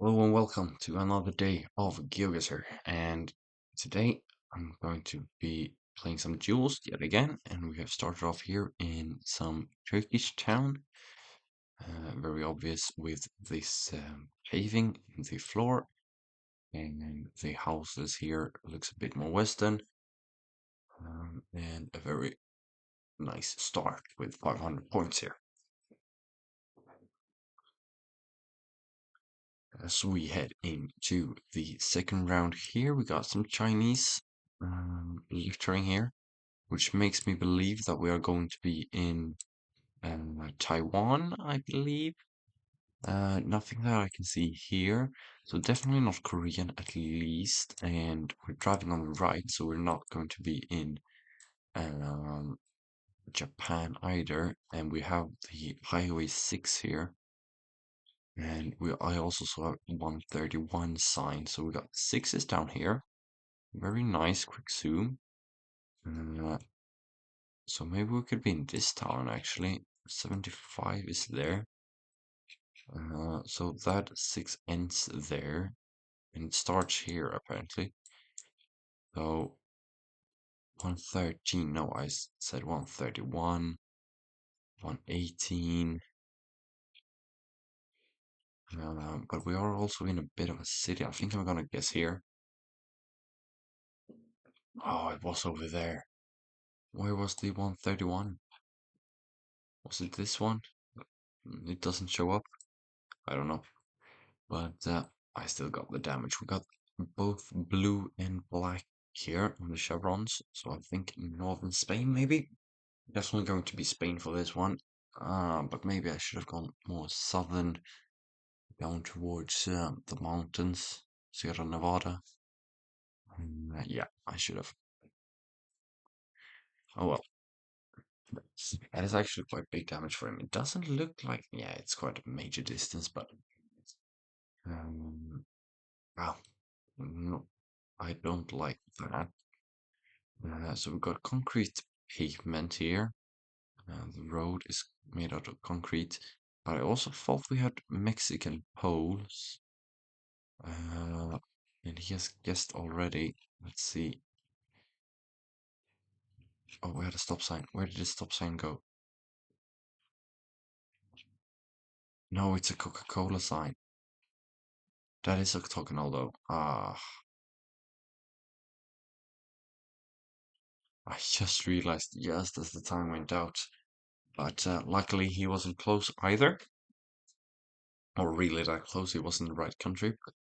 Hello and welcome to another day of Geoguessr. And today I'm going to be playing some duels yet again. And we have started off here in some Turkish town. Very obvious with this paving in the floor. And the houses here looks a bit more Western. And a very nice start with 500 points here. As we head into the second round here, we got some Chinese littering here, which makes me believe that we are going to be in Taiwan, I believe. Nothing that I can see here, so definitely not Korean at least. And we're driving on the right, so we're not going to be in um, Japan either. And we have the Highway 6 here. And I also saw a 131 sign, so we got sixes down here. Very nice, quick zoom. Uh, so maybe we could be in this town actually. 75 is there. So that six ends there, and it starts here apparently. So 113, no, said 131, 118. But we are also in a bit of a city. I think I'm gonna guess here. Oh, it was over there. Where was the 131? Was it this one? It doesn't show up. I don't know. But I still got the damage. We got both blue and black here on the chevrons. So I think northern Spain, maybe. Definitely going to be Spain for this one. But maybe I should have gone more southern, down towards the mountains, Sierra Nevada. Yeah, I should have. Oh well. That is actually quite big damage for him. It doesn't look like, yeah, it's quite a major distance, but um, wow, no, I don't like that. So we've got concrete pavement here. The road is made out of concrete, but I also thought we had Mexican poles. Uh, and he has guessed already. Let's see. Oh, we had a stop sign. Where did the stop sign go? No, it's a Coca-Cola sign. That is octagonal though. I just realized just as the time went out. But luckily he wasn't close either. Or really that close. He was in the right country. But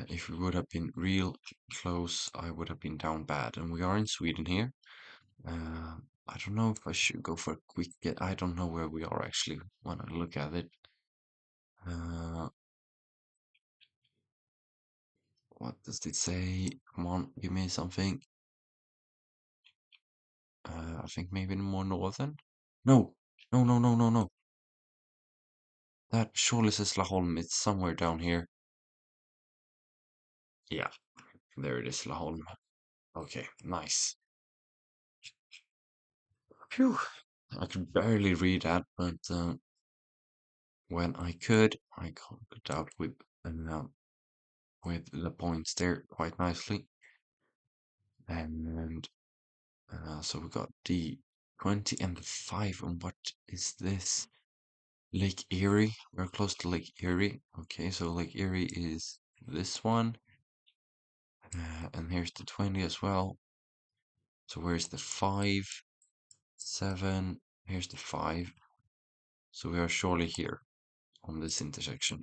if we would have been real close, I would have been down bad. And we are in Sweden here. I don't know if I should go for a quick get. I don't know where we are actually when I look at it. Uh, what does it say? Come on, give me something. I think maybe more northern. No, no, no, no, no, no. That surely says Laholm. It's somewhere down here. Yeah, there it is, Laholm. Okay, nice. Phew. I could barely read that, but when I could, I got it out with the points there quite nicely. And so we got the 20 and the 5. And what is this? Lake Erie. We're close to Lake Erie. Okay, so Lake Erie is this one. And here's the 20 as well. So where's the 5? 7. Here's the 5. So we are surely here on this intersection.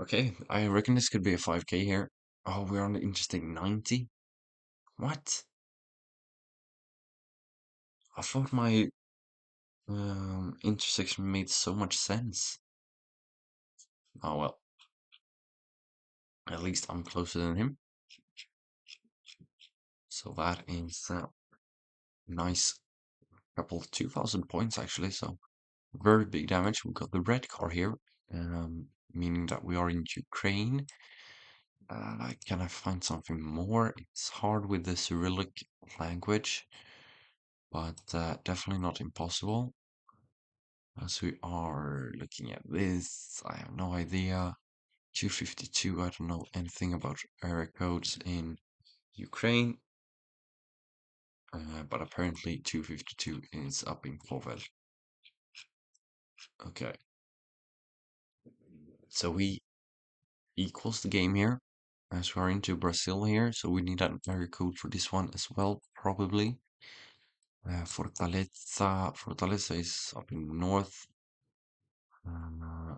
Okay, I reckon this could be a 5K here. Oh, we're on the Interstate 90? What? I thought my intersection made so much sense. Oh well, at least I'm closer than him. So that is nice. Couple 2,000 points actually, so very big damage. We've got the red car here, meaning that we are in Ukraine. Can I find something more? It's hard with the Cyrillic language, but definitely not impossible. As we are looking at this, I have no idea. 252. I don't know anything about area codes in Ukraine, but apparently 252 is up in Kovel. Okay, so we equals the game here, as we are into Brazil here, so we need an area code for this one as well, probably. Fortaleza is up in the north, uh,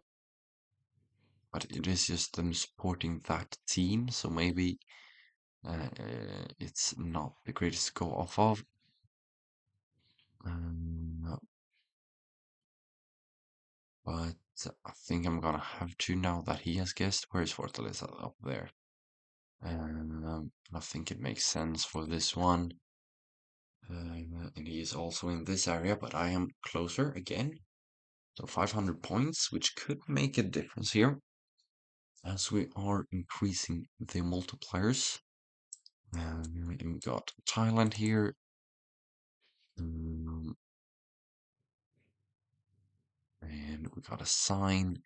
but it is just them supporting that team, so maybe it's not the greatest to go off of. But I think I'm gonna have to now that he has guessed. Where's Fortaleza? Up there. I think it makes sense for this one. And he is also in this area, but I am closer again. So 500 points, which could make a difference here as we are increasing the multipliers. And we got Thailand here. And we got a sign.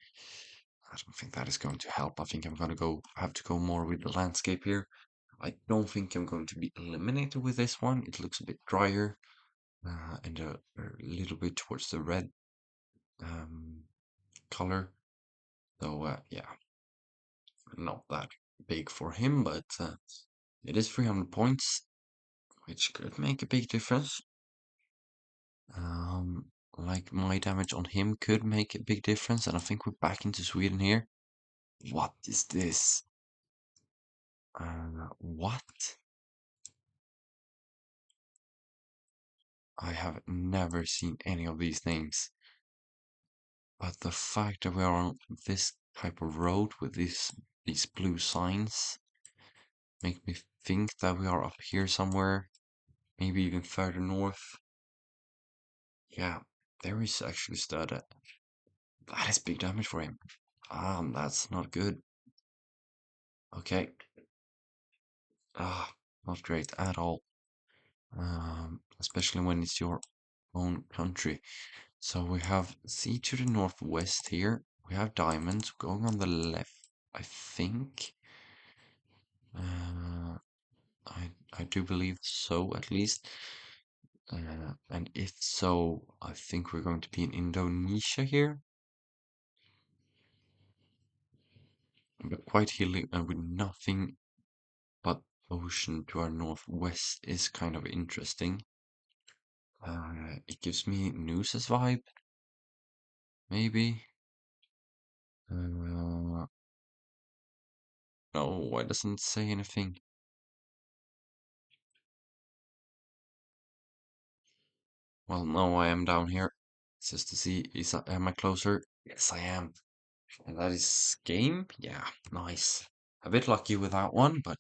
I don't think that is going to help. I think I'm gonna have to go more with the landscape here. I don't think I'm going to be eliminated with this one. It looks a bit drier and a little bit towards the red color. So yeah, not that big for him, but it is 300 points, which could make a big difference. Like my damage on him could make a big difference, and I think we're back into Sweden here. What is this? What? I have never seen any of these things. But the fact that we are on this type of road with these blue signs make me think that we are up here somewhere, maybe even further north. Yeah, there is actually stud. That is big damage for him. That's not good. Okay. Not great at all. Especially when it's your own country. So we have sea to the northwest here. We have diamonds going on the left, I think. Uh, I do believe so, at least. And if so, I think we're going to be in Indonesia here. But quite hilly and with nothing but ocean to our northwest is kind of interesting. It gives me Noosa's vibe, maybe. No, why doesn't it say anything? Well, no, I am down here. Just to see, am I closer? Yes, I am. And that is game? Yeah, nice. A bit lucky with that one, but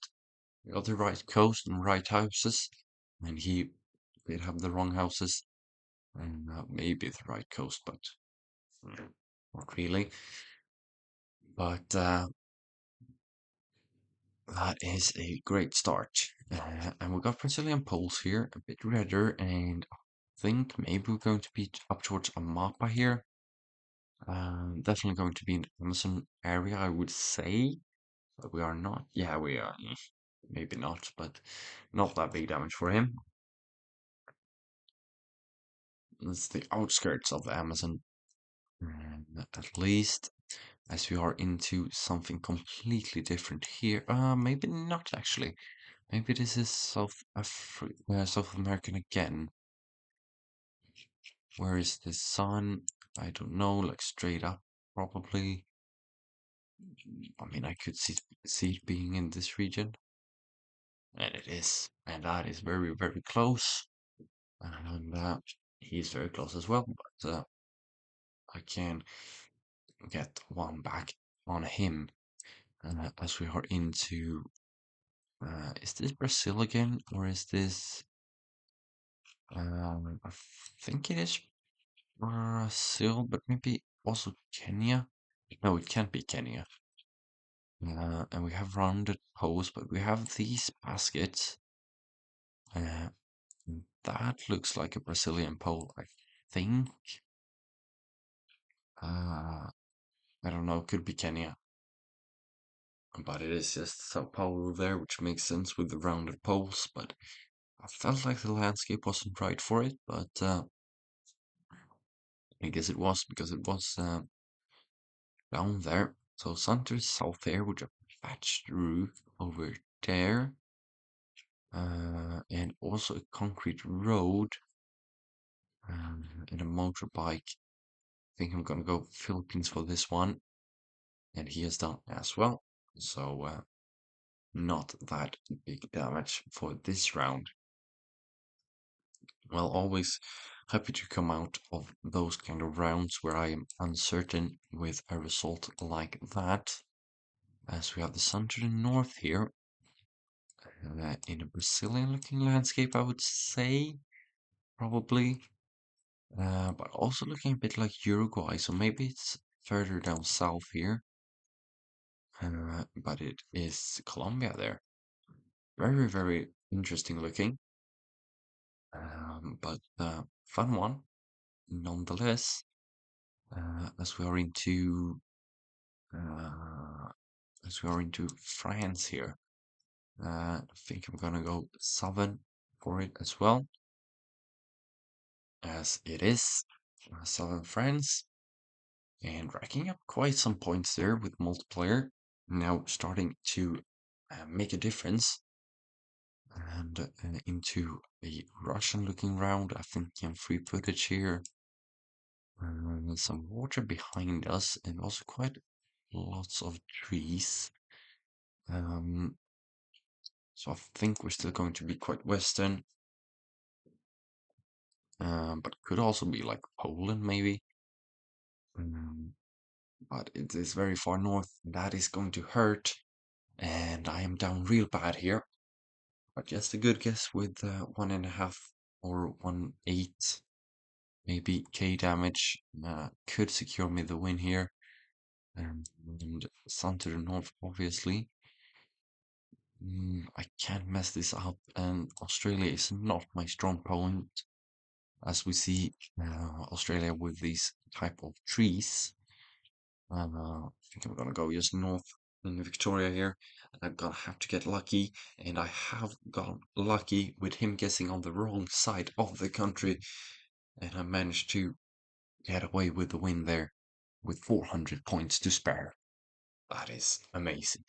we got the right coast and right houses. And he did have the wrong houses. And maybe the right coast, but not really. But that is a great start. And we got Brazilian poles here, a bit redder, and I think maybe we're going to be up towards a mapa here. Definitely going to be in the Amazon area, I would say. But we are not. Yeah, we are. Maybe not, but not that big damage for him. It's the outskirts of the Amazon. At least, as we are into something completely different here. Maybe not actually. Maybe this is South American again. Where is the sun? I don't know. Like straight up, probably. I mean, I could see it being in this region. And it is. And that is very, very close. And he's very close as well. But I can get one back on him. As we are into. Is this Brazil again? Or is this. I think it is Brazil, but maybe also Kenya. No, it can't be Kenya. And we have rounded poles, but we have these baskets. Uh, that looks like a Brazilian pole, I think. I don't know, could be Kenya. but it is just Sao Paulo there, which makes sense with the rounded poles. But I felt like the landscape wasn't right for it, but I guess it was because it was down there. So center south there with a thatched roof over there, and also a concrete road and a motorbike. I think I'm gonna go Philippines for this one, and he has done as well. So not that big damage for this round. Well, always happy to come out of those kind of rounds where I am uncertain with a result like that. As we have the sun to the north here, in a Brazilian looking landscape, I would say, probably. But also looking a bit like Uruguay, so maybe it's further down south here. But it is Colombia there. Very, very interesting looking. But fun one nonetheless. As we are into uh, as we are into France here. I think I'm gonna go southern for it as well, as it is southern France, and racking up quite some points there with multiplayer. Now starting to make a difference, and into a Russian-looking round. I think free footage here. Some water behind us, and also quite lots of trees. Um, so I think we're still going to be quite western, but could also be like Poland maybe. Um, but it is very far north. That is going to hurt, and I am down real bad here. But just a good guess with 1.5 or 1.8 maybe K damage could secure me the win here. And sun to the north, obviously. I can't mess this up, and Australia is not my strong point, as we see Australia with these type of trees. I think I'm gonna go just north in Victoria here. I'm gonna have to get lucky, and I have got lucky with him guessing on the wrong side of the country, and I managed to get away with the win there with 400 points to spare. That is amazing.